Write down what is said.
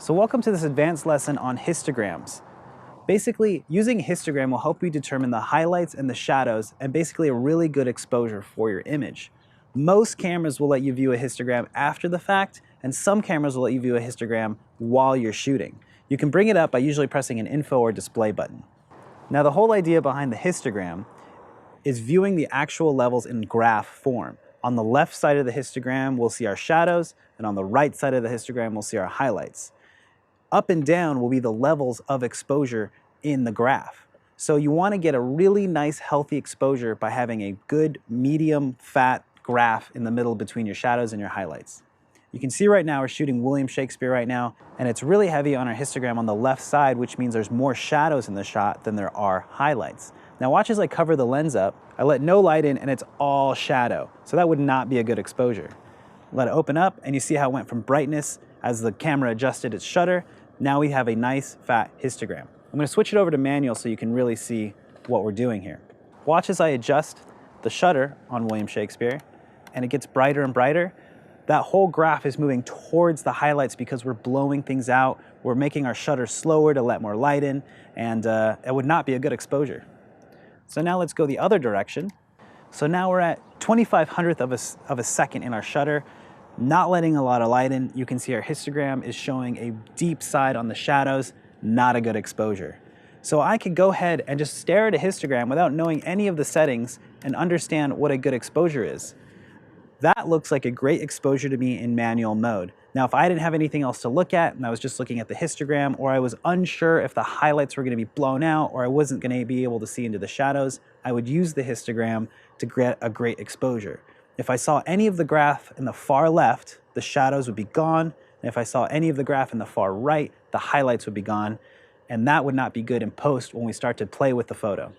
So welcome to this advanced lesson on histograms. Basically, using a histogram will help you determine the highlights and the shadows and basically a really good exposure for your image. Most cameras will let you view a histogram after the fact, and some cameras will let you view a histogram while you're shooting. You can bring it up by usually pressing an info or display button. Now, the whole idea behind the histogram is viewing the actual levels in graph form. On the left side of the histogram, we'll see our shadows, and on the right side of the histogram, we'll see our highlights. Up and down will be the levels of exposure in the graph. So you want to get a really nice healthy exposure by having a good medium fat graph in the middle between your shadows and your highlights. You can see right now we're shooting William Shakespeare right now, and it's really heavy on our histogram on the left side, which means there's more shadows in the shot than there are highlights. Now watch as I cover the lens up. I let no light in and it's all shadow. So that would not be a good exposure. Let it open up and you see how it went from brightness as the camera adjusted its shutter. Now we have a nice fat histogram. I'm going to switch it over to manual so you can really see what we're doing here. Watch as I adjust the shutter on William Shakespeare and it gets brighter and brighter. That whole graph is moving towards the highlights because we're blowing things out. We're making our shutter slower to let more light in, and it would not be a good exposure. So now let's go the other direction. So now we're at 25/100th of a second in our shutter, not letting a lot of light in. You can see our histogram is showing a deep side on the shadows, not a good exposure. So I could go ahead and just stare at a histogram without knowing any of the settings and understand what a good exposure is. That looks like a great exposure to me in manual mode. Now, if I didn't have anything else to look at and I was just looking at the histogram, or I was unsure if the highlights were going to be blown out or I wasn't going to be able to see into the shadows, I would use the histogram to get a great exposure. If I saw any of the graph in the far left, the shadows would be gone. And if I saw any of the graph in the far right, the highlights would be gone. And that would not be good in post when we start to play with the photo.